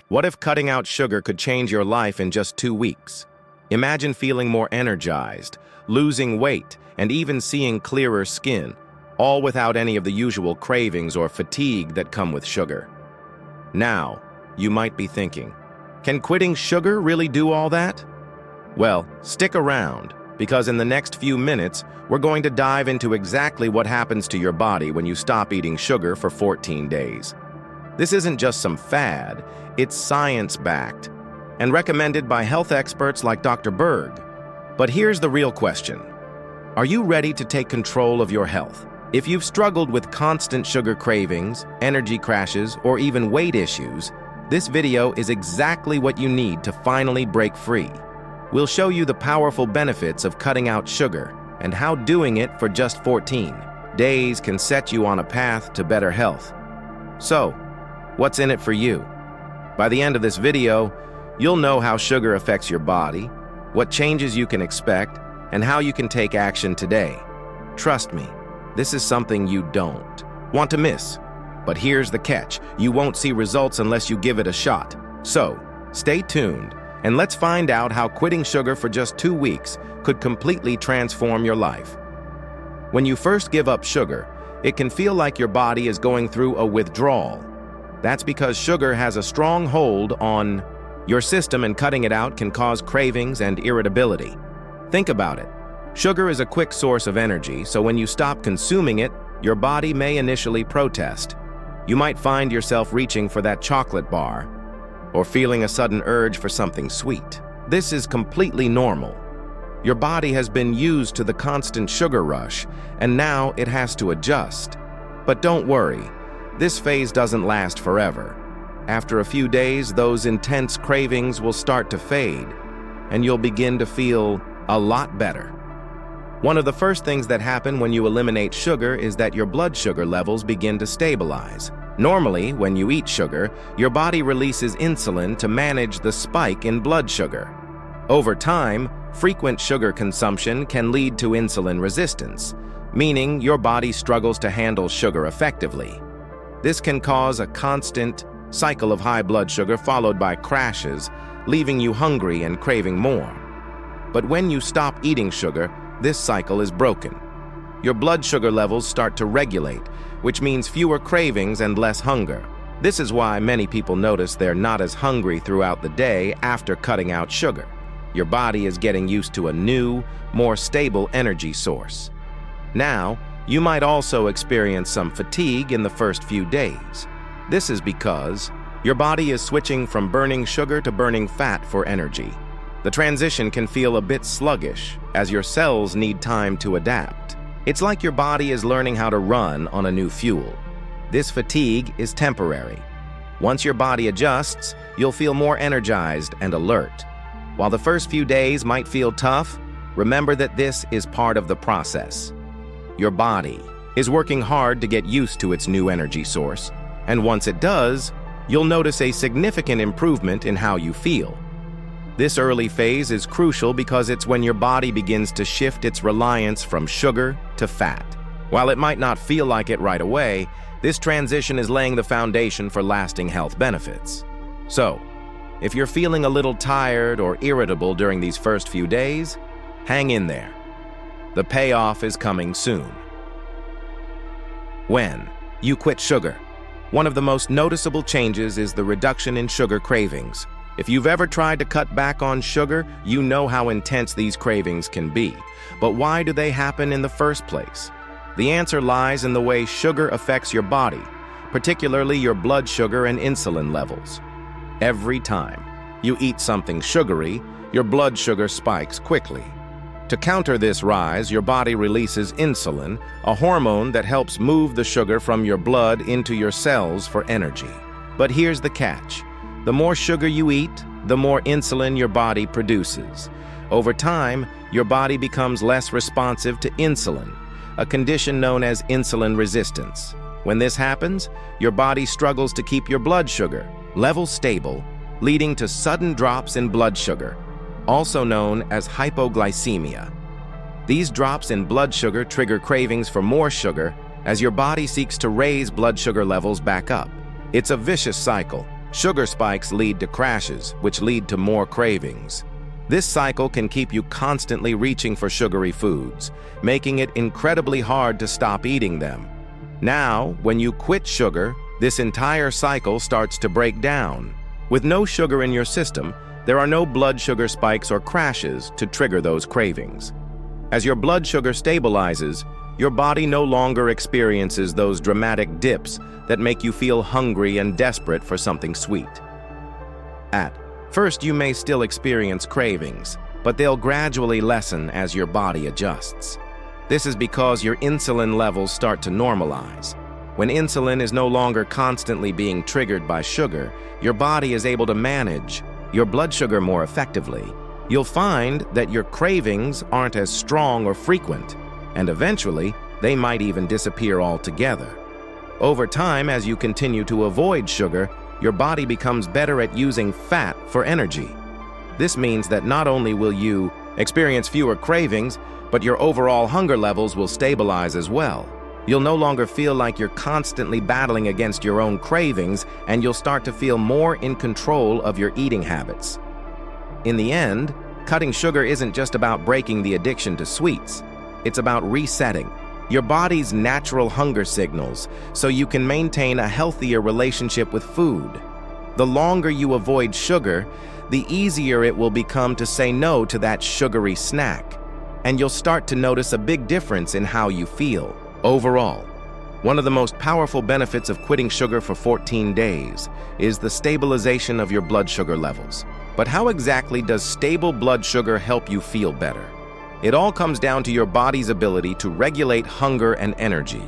What if cutting out sugar could change your life in just 2 weeks? Imagine feeling more energized, losing weight, and even seeing clearer skin, all without any of the usual cravings or fatigue that come with sugar. Now, you might be thinking, can quitting sugar really do all that? Well, stick around, because in the next few minutes, we're going to dive into exactly what happens to your body when you stop eating sugar for 14 days. This isn't just some fad, it's science-backed and recommended by health experts like Dr. Berg. But here's the real question. Are you ready to take control of your health? If you've struggled with constant sugar cravings, energy crashes, or even weight issues, this video is exactly what you need to finally break free. We'll show you the powerful benefits of cutting out sugar and how doing it for just 14 days can set you on a path to better health. So, what's in it for you? By the end of this video, you'll know how sugar affects your body, what changes you can expect, and how you can take action today. Trust me, this is something you don't want to miss. But here's the catch, you won't see results unless you give it a shot. So, stay tuned, and let's find out how quitting sugar for just 2 weeks could completely transform your life. When you first give up sugar, it can feel like your body is going through a withdrawal. That's because sugar has a strong hold on your system, and cutting it out can cause cravings and irritability. Think about it. Sugar is a quick source of energy, so when you stop consuming it, your body may initially protest. You might find yourself reaching for that chocolate bar, or feeling a sudden urge for something sweet. This is completely normal. Your body has been used to the constant sugar rush, and now it has to adjust. But don't worry, this phase doesn't last forever. After a few days, those intense cravings will start to fade, and you'll begin to feel a lot better. One of the first things that happen when you eliminate sugar is that your blood sugar levels begin to stabilize. Normally, when you eat sugar, your body releases insulin to manage the spike in blood sugar. Over time, frequent sugar consumption can lead to insulin resistance, meaning your body struggles to handle sugar effectively. This can cause a constant cycle of high blood sugar followed by crashes, leaving you hungry and craving more. But when you stop eating sugar, this cycle is broken. Your blood sugar levels start to regulate, which means fewer cravings and less hunger. This is why many people notice they're not as hungry throughout the day after cutting out sugar. Your body is getting used to a new, more stable energy source. Now, you might also experience some fatigue in the first few days. This is because your body is switching from burning sugar to burning fat for energy. The transition can feel a bit sluggish, as your cells need time to adapt. It's like your body is learning how to run on a new fuel. This fatigue is temporary. Once your body adjusts, you'll feel more energized and alert. While the first few days might feel tough, remember that this is part of the process. Your body is working hard to get used to its new energy source, and once it does, you'll notice a significant improvement in how you feel. This early phase is crucial because it's when your body begins to shift its reliance from sugar to fat. While it might not feel like it right away, this transition is laying the foundation for lasting health benefits. So, if you're feeling a little tired or irritable during these first few days, hang in there. The payoff is coming soon. When you quit sugar, one of the most noticeable changes is the reduction in sugar cravings. If you've ever tried to cut back on sugar, you know how intense these cravings can be. But why do they happen in the first place? The answer lies in the way sugar affects your body, particularly your blood sugar and insulin levels. Every time you eat something sugary, your blood sugar spikes quickly. To counter this rise, your body releases insulin, a hormone that helps move the sugar from your blood into your cells for energy. But here's the catch. The more sugar you eat, the more insulin your body produces. Over time, your body becomes less responsive to insulin, a condition known as insulin resistance. When this happens, your body struggles to keep your blood sugar levels stable, leading to sudden drops in blood sugar, also known as hypoglycemia. These drops in blood sugar trigger cravings for more sugar as your body seeks to raise blood sugar levels back up. It's a vicious cycle, Sugar spikes lead to crashes, which lead to more cravings. This cycle can keep you constantly reaching for sugary foods, making it incredibly hard to stop eating them. Now, when you quit sugar, this entire cycle starts to break down. With no sugar in your system, there are no blood sugar spikes or crashes to trigger those cravings. As your blood sugar stabilizes, your body no longer experiences those dramatic dips that make you feel hungry and desperate for something sweet. At first, you may still experience cravings, but they'll gradually lessen as your body adjusts. This is because your insulin levels start to normalize. When insulin is no longer constantly being triggered by sugar, your body is able to manage your blood sugar more effectively. You'll find that your cravings aren't as strong or frequent, and eventually, they might even disappear altogether. Over time, as you continue to avoid sugar, your body becomes better at using fat for energy. This means that not only will you experience fewer cravings, but your overall hunger levels will stabilize as well. You'll no longer feel like you're constantly battling against your own cravings, and you'll start to feel more in control of your eating habits. In the end, cutting sugar isn't just about breaking the addiction to sweets. It's about resetting your body's natural hunger signals so you can maintain a healthier relationship with food. The longer you avoid sugar, the easier it will become to say no to that sugary snack, and you'll start to notice a big difference in how you feel. Overall, one of the most powerful benefits of quitting sugar for 14 days is the stabilization of your blood sugar levels. But how exactly does stable blood sugar help you feel better? It all comes down to your body's ability to regulate hunger and energy.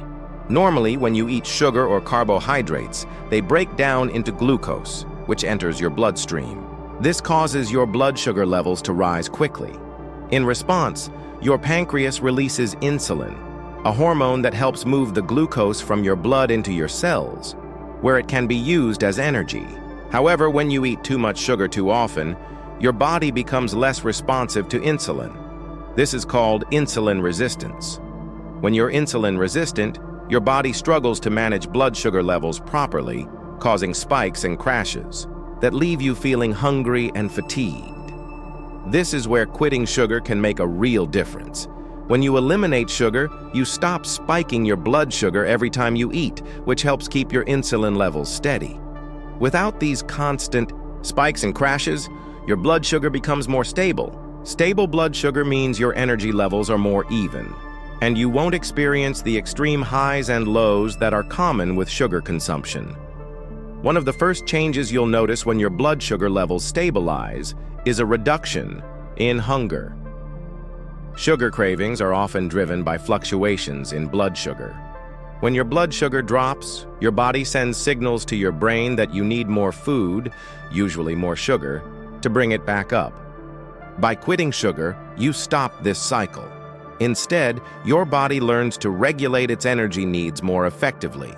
Normally, when you eat sugar or carbohydrates, they break down into glucose, which enters your bloodstream. This causes your blood sugar levels to rise quickly. In response, your pancreas releases insulin, a hormone that helps move the glucose from your blood into your cells, where it can be used as energy. However, when you eat too much sugar too often, your body becomes less responsive to insulin. This is called insulin resistance. When you're insulin resistant, your body struggles to manage blood sugar levels properly, causing spikes and crashes that leave you feeling hungry and fatigued. This is where quitting sugar can make a real difference. When you eliminate sugar, you stop spiking your blood sugar every time you eat, which helps keep your insulin levels steady. Without these constant spikes and crashes, your blood sugar becomes more stable. Stable blood sugar means your energy levels are more even, and you won't experience the extreme highs and lows that are common with sugar consumption. One of the first changes you'll notice when your blood sugar levels stabilize is a reduction in hunger. Sugar cravings are often driven by fluctuations in blood sugar. When your blood sugar drops, your body sends signals to your brain that you need more food, usually more sugar, to bring it back up. By quitting sugar, you stop this cycle. Instead, your body learns to regulate its energy needs more effectively.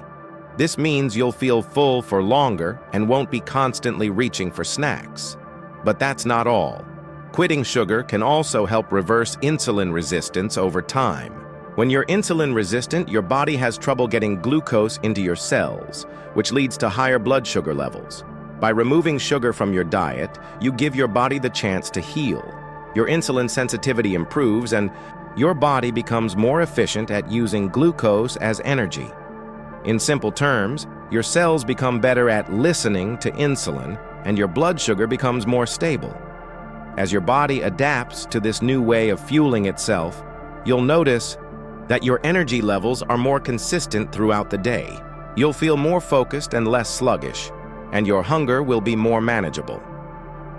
This means you'll feel full for longer and won't be constantly reaching for snacks. But that's not all. Quitting sugar can also help reverse insulin resistance over time. When you're insulin resistant, your body has trouble getting glucose into your cells, which leads to higher blood sugar levels. By removing sugar from your diet, you give your body the chance to heal. Your insulin sensitivity improves, and your body becomes more efficient at using glucose as energy. In simple terms, your cells become better at listening to insulin, and your blood sugar becomes more stable. As your body adapts to this new way of fueling itself, you'll notice that your energy levels are more consistent throughout the day. You'll feel more focused and less sluggish, and your hunger will be more manageable.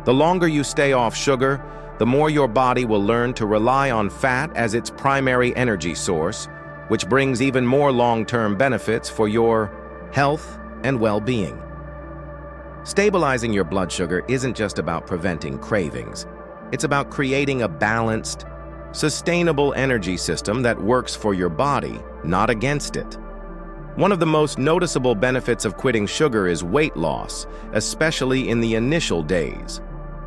The longer you stay off sugar, the more your body will learn to rely on fat as its primary energy source, which brings even more long-term benefits for your health and well-being. Stabilizing your blood sugar isn't just about preventing cravings. It's about creating a balanced, sustainable energy system that works for your body, not against it. One of the most noticeable benefits of quitting sugar is weight loss, especially in the initial days.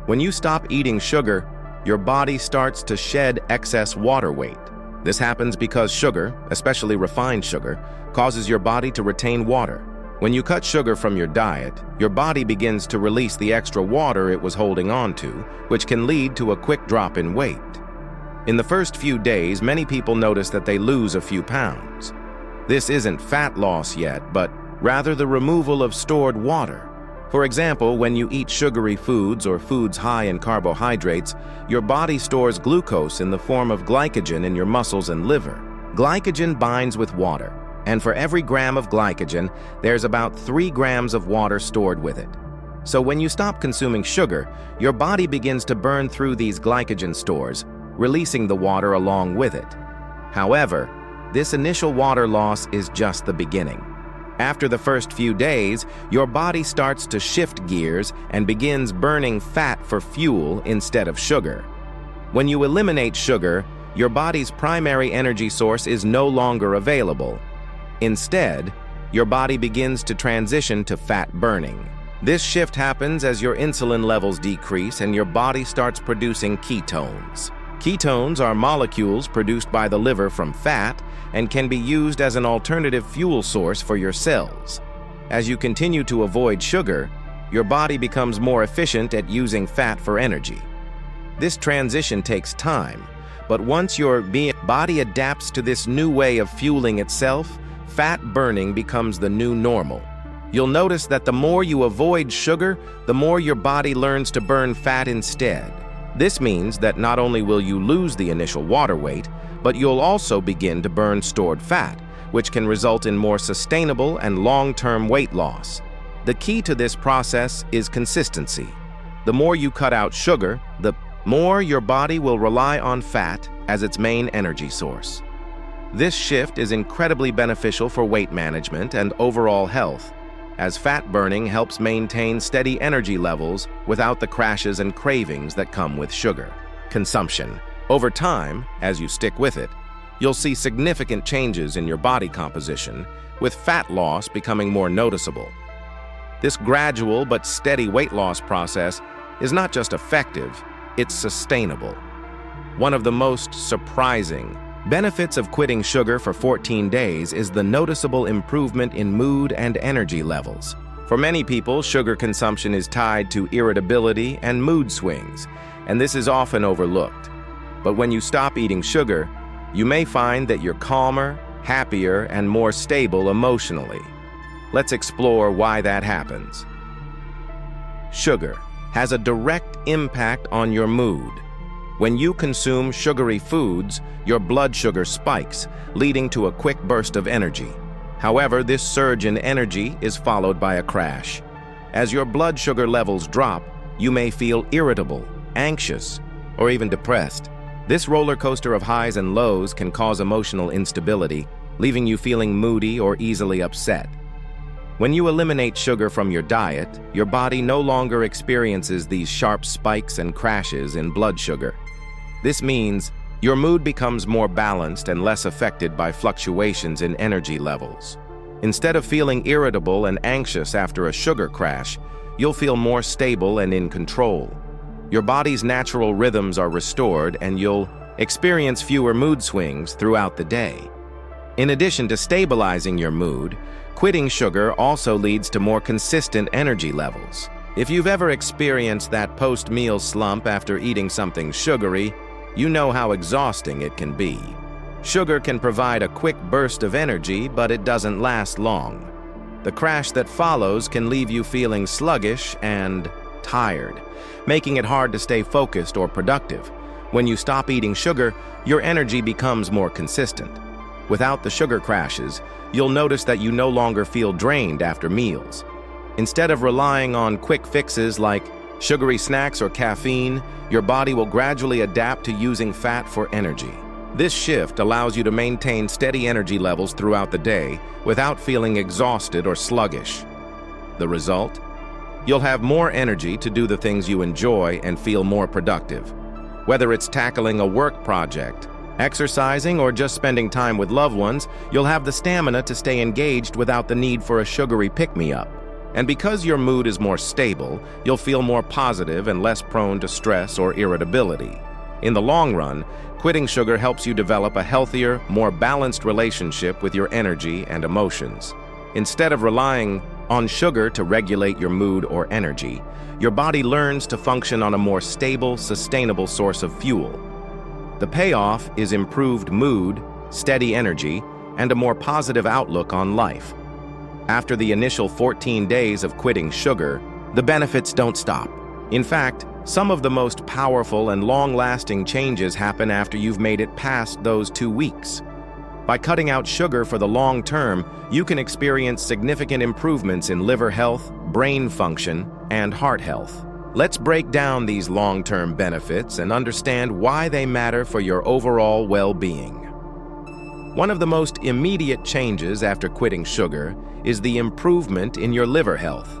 When you stop eating sugar, your body starts to shed excess water weight. This happens because sugar, especially refined sugar, causes your body to retain water. When you cut sugar from your diet, your body begins to release the extra water it was holding on to, which can lead to a quick drop in weight. In the first few days, many people notice that they lose a few pounds. This isn't fat loss yet, but rather the removal of stored water. For example, when you eat sugary foods or foods high in carbohydrates, your body stores glucose in the form of glycogen in your muscles and liver. Glycogen binds with water, and for every gram of glycogen, there's about 3 grams of water stored with it. So when you stop consuming sugar, your body begins to burn through these glycogen stores, releasing the water along with it. However, this initial water loss is just the beginning. After the first few days, your body starts to shift gears and begins burning fat for fuel instead of sugar. When you eliminate sugar, your body's primary energy source is no longer available. Instead, your body begins to transition to fat burning. This shift happens as your insulin levels decrease and your body starts producing ketones. Ketones are molecules produced by the liver from fat and can be used as an alternative fuel source for your cells. As you continue to avoid sugar, your body becomes more efficient at using fat for energy. This transition takes time, but once your body adapts to this new way of fueling itself, fat burning becomes the new normal. You'll notice that the more you avoid sugar, the more your body learns to burn fat instead. This means that not only will you lose the initial water weight, but you'll also begin to burn stored fat, which can result in more sustainable and long-term weight loss. The key to this process is consistency. The more you cut out sugar, the more your body will rely on fat as its main energy source. This shift is incredibly beneficial for weight management and overall health, as fat burning helps maintain steady energy levels without the crashes and cravings that come with sugar consumption. Over time, as you stick with it, you'll see significant changes in your body composition, with fat loss becoming more noticeable. This gradual but steady weight loss process is not just effective, it's sustainable. One of the most surprising benefits of quitting sugar for 14 days is the noticeable improvement in mood and energy levels. For many people, sugar consumption is tied to irritability and mood swings, and this is often overlooked. But when you stop eating sugar, you may find that you're calmer, happier, and more stable emotionally. Let's explore why that happens. Sugar has a direct impact on your mood. When you consume sugary foods, your blood sugar spikes, leading to a quick burst of energy. However, this surge in energy is followed by a crash. As your blood sugar levels drop, you may feel irritable, anxious, or even depressed. This roller coaster of highs and lows can cause emotional instability, leaving you feeling moody or easily upset. When you eliminate sugar from your diet, your body no longer experiences these sharp spikes and crashes in blood sugar. This means your mood becomes more balanced and less affected by fluctuations in energy levels. Instead of feeling irritable and anxious after a sugar crash, you'll feel more stable and in control. Your body's natural rhythms are restored and you'll experience fewer mood swings throughout the day. In addition to stabilizing your mood, quitting sugar also leads to more consistent energy levels. If you've ever experienced that post-meal slump after eating something sugary, you know how exhausting it can be. Sugar can provide a quick burst of energy, but it doesn't last long. The crash that follows can leave you feeling sluggish and tired, making it hard to stay focused or productive. When you stop eating sugar, your energy becomes more consistent. Without the sugar crashes, you'll notice that you no longer feel drained after meals. Instead of relying on quick fixes like sugary snacks or caffeine, your body will gradually adapt to using fat for energy. This shift allows you to maintain steady energy levels throughout the day without feeling exhausted or sluggish. The result? You'll have more energy to do the things you enjoy and feel more productive. Whether it's tackling a work project, exercising, or just spending time with loved ones, you'll have the stamina to stay engaged without the need for a sugary pick-me-up. And because your mood is more stable, you'll feel more positive and less prone to stress or irritability. In the long run, quitting sugar helps you develop a healthier, more balanced relationship with your energy and emotions. Instead of relying on sugar to regulate your mood or energy, your body learns to function on a more stable, sustainable source of fuel. The payoff is improved mood, steady energy, and a more positive outlook on life. After the initial 14 days of quitting sugar, the benefits don't stop. In fact, some of the most powerful and long-lasting changes happen after you've made it past those 2 weeks. By cutting out sugar for the long term, you can experience significant improvements in liver health, brain function, and heart health. Let's break down these long-term benefits and understand why they matter for your overall well-being. One of the most immediate changes after quitting sugar is the improvement in your liver health.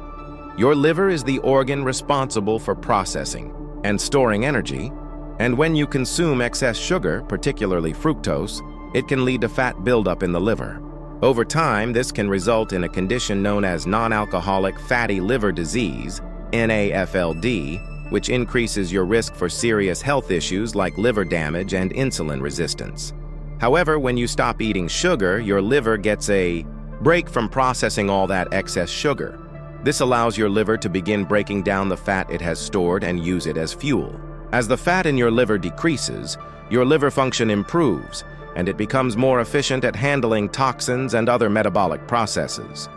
Your liver is the organ responsible for processing and storing energy, and when you consume excess sugar, particularly fructose, it can lead to fat buildup in the liver. Over time, this can result in a condition known as non-alcoholic fatty liver disease, NAFLD, which increases your risk for serious health issues like liver damage and insulin resistance. However, when you stop eating sugar, your liver gets a break from processing all that excess sugar. This allows your liver to begin breaking down the fat it has stored and use it as fuel. As the fat in your liver decreases, your liver function improves, and it becomes more efficient at handling toxins and other metabolic processes.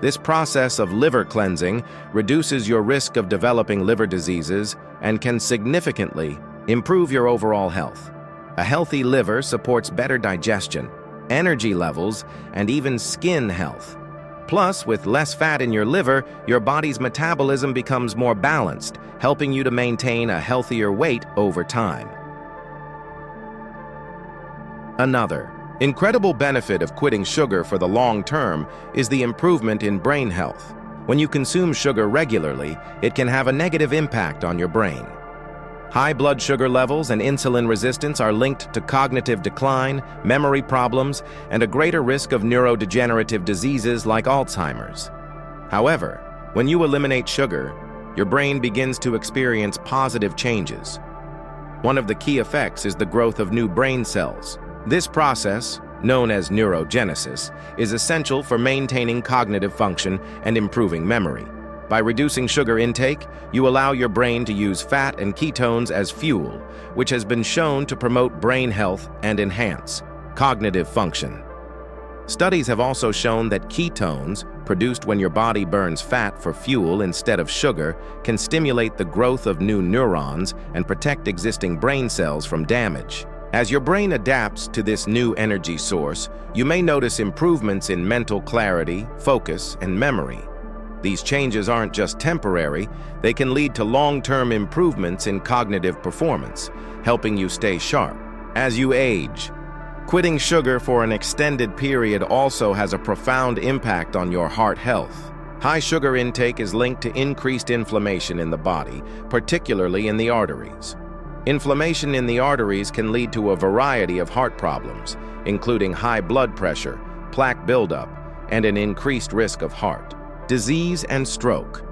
This process of liver cleansing reduces your risk of developing liver diseases and can significantly improve your overall health. A healthy liver supports better digestion, energy levels, and even skin health. Plus, with less fat in your liver, your body's metabolism becomes more balanced, helping you to maintain a healthier weight over time. Another incredible benefit of quitting sugar for the long term is the improvement in brain health. When you consume sugar regularly, it can have a negative impact on your brain. High blood sugar levels and insulin resistance are linked to cognitive decline, memory problems, and a greater risk of neurodegenerative diseases like Alzheimer's. However, when you eliminate sugar, your brain begins to experience positive changes. One of the key effects is the growth of new brain cells. This process, known as neurogenesis, is essential for maintaining cognitive function and improving memory. By reducing sugar intake, you allow your brain to use fat and ketones as fuel, which has been shown to promote brain health and enhance cognitive function. Studies have also shown that ketones, produced when your body burns fat for fuel instead of sugar, can stimulate the growth of new neurons and protect existing brain cells from damage. As your brain adapts to this new energy source, you may notice improvements in mental clarity, focus, and memory. These changes aren't just temporary, they can lead to long-term improvements in cognitive performance, helping you stay sharp. As you age, quitting sugar for an extended period also has a profound impact on your heart health. High sugar intake is linked to increased inflammation in the body, particularly in the arteries. Inflammation in the arteries can lead to a variety of heart problems, including high blood pressure, plaque buildup, and an increased risk of heart disease and stroke.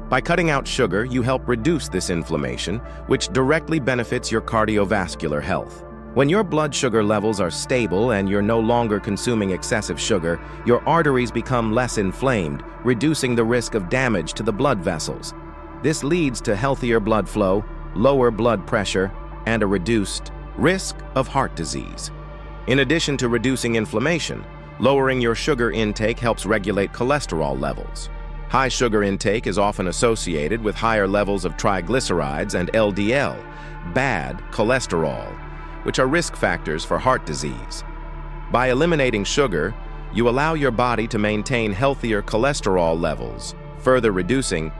By cutting out sugar, you help reduce this inflammation, which directly benefits your cardiovascular health. When your blood sugar levels are stable and you're no longer consuming excessive sugar, your arteries become less inflamed, reducing the risk of damage to the blood vessels. This leads to healthier blood flow, lower blood pressure, and a reduced risk of heart disease. In addition to reducing inflammation, lowering your sugar intake helps regulate cholesterol levels. High sugar intake is often associated with higher levels of triglycerides and LDL, bad cholesterol, which are risk factors for heart disease. By eliminating sugar, you allow your body to maintain healthier cholesterol levels, further reducing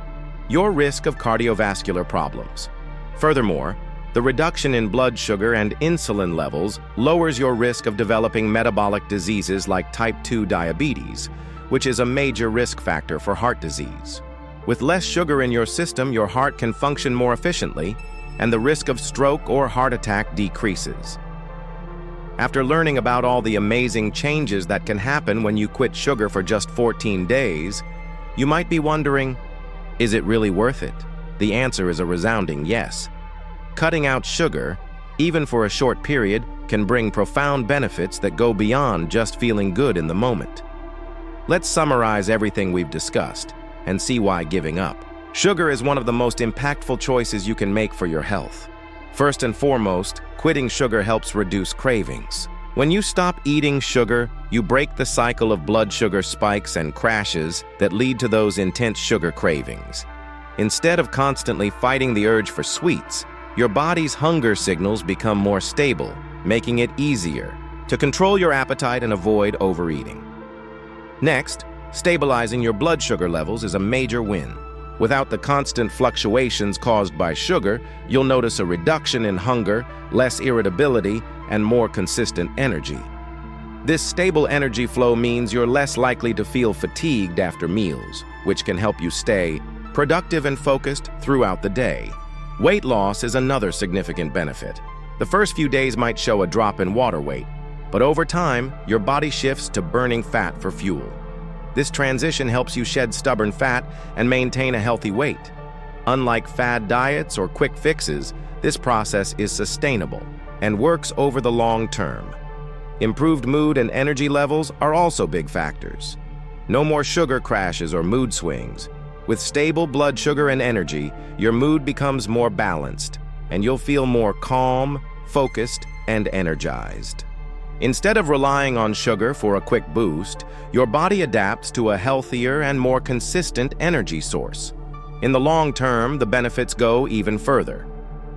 your risk of cardiovascular problems. Furthermore, the reduction in blood sugar and insulin levels lowers your risk of developing metabolic diseases like type 2 diabetes, which is a major risk factor for heart disease. With less sugar in your system, your heart can function more efficiently, and the risk of stroke or heart attack decreases. After learning about all the amazing changes that can happen when you quit sugar for just 14 days, you might be wondering, is it really worth it? The answer is a resounding yes. Cutting out sugar, even for a short period, can bring profound benefits that go beyond just feeling good in the moment. Let's summarize everything we've discussed and see why giving up. Sugar is one of the most impactful choices you can make for your health. First and foremost, quitting sugar helps reduce cravings. When you stop eating sugar, you break the cycle of blood sugar spikes and crashes that lead to those intense sugar cravings. Instead of constantly fighting the urge for sweets, your body's hunger signals become more stable, making it easier to control your appetite and avoid overeating. Next, stabilizing your blood sugar levels is a major win. Without the constant fluctuations caused by sugar, you'll notice a reduction in hunger, less irritability, and more consistent energy. This stable energy flow means you're less likely to feel fatigued after meals, which can help you stay productive and focused throughout the day. Weight loss is another significant benefit. The first few days might show a drop in water weight, but over time, your body shifts to burning fat for fuel. This transition helps you shed stubborn fat and maintain a healthy weight. Unlike fad diets or quick fixes, this process is sustainable and works over the long term. Improved mood and energy levels are also big factors. No more sugar crashes or mood swings. With stable blood sugar and energy, your mood becomes more balanced, and you'll feel more calm, focused, and energized. Instead of relying on sugar for a quick boost, your body adapts to a healthier and more consistent energy source. In the long term, the benefits go even further.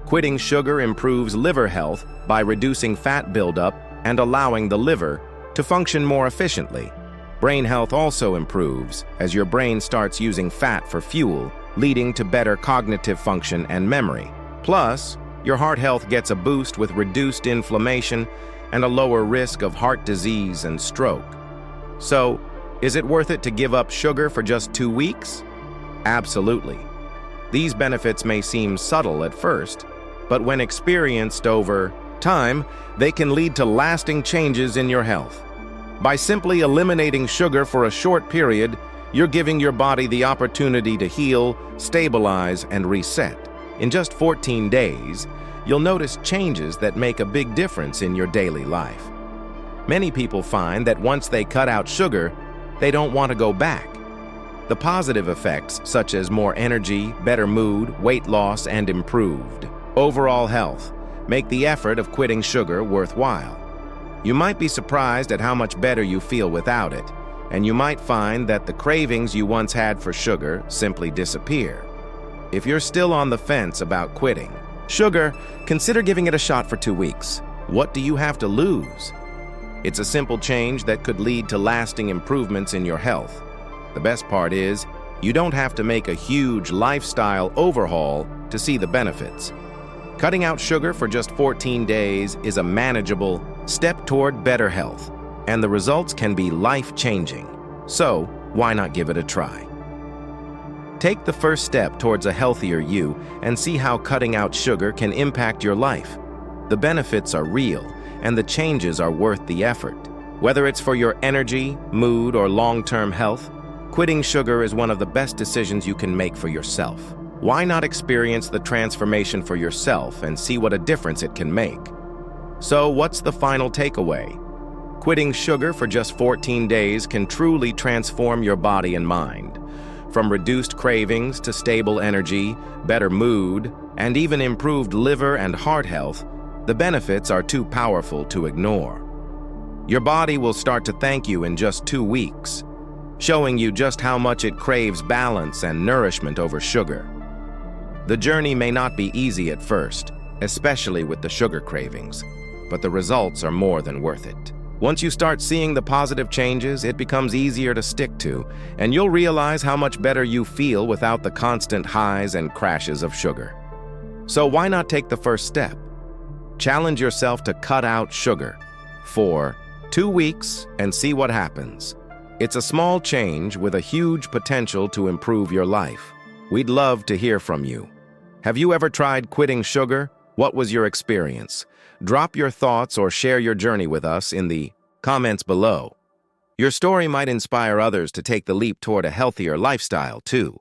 Quitting sugar improves liver health by reducing fat buildup and allowing the liver to function more efficiently. Brain health also improves as your brain starts using fat for fuel, leading to better cognitive function and memory. Plus, your heart health gets a boost with reduced inflammation and a lower risk of heart disease and stroke. So, is it worth it to give up sugar for just 2 weeks? Absolutely. These benefits may seem subtle at first, but when experienced over time, they can lead to lasting changes in your health. By simply eliminating sugar for a short period, you're giving your body the opportunity to heal, stabilize, and reset. In just 14 days, you'll notice changes that make a big difference in your daily life. Many people find that once they cut out sugar, they don't want to go back. The positive effects, such as more energy, better mood, weight loss, and improved overall health, make the effort of quitting sugar worthwhile. You might be surprised at how much better you feel without it, and you might find that the cravings you once had for sugar simply disappear. If you're still on the fence about quitting sugar, consider giving it a shot for 2 weeks. What do you have to lose? It's a simple change that could lead to lasting improvements in your health. The best part is, you don't have to make a huge lifestyle overhaul to see the benefits. Cutting out sugar for just 14 days is a manageable step toward better health, and the results can be life-changing. So, why not give it a try? Take the first step towards a healthier you and see how cutting out sugar can impact your life. The benefits are real, and the changes are worth the effort. Whether it's for your energy, mood, or long-term health, quitting sugar is one of the best decisions you can make for yourself. Why not experience the transformation for yourself and see what a difference it can make? So, what's the final takeaway? Quitting sugar for just 14 days can truly transform your body and mind. From reduced cravings to stable energy, better mood, and even improved liver and heart health, the benefits are too powerful to ignore. Your body will start to thank you in just 2 weeks, showing you just how much it craves balance and nourishment over sugar. The journey may not be easy at first, especially with the sugar cravings, but the results are more than worth it. Once you start seeing the positive changes, it becomes easier to stick to, and you'll realize how much better you feel without the constant highs and crashes of sugar. So why not take the first step? Challenge yourself to cut out sugar for 2 weeks and see what happens. It's a small change with a huge potential to improve your life. We'd love to hear from you. Have you ever tried quitting sugar? What was your experience? Drop your thoughts or share your journey with us in the comments below. Your story might inspire others to take the leap toward a healthier lifestyle, too.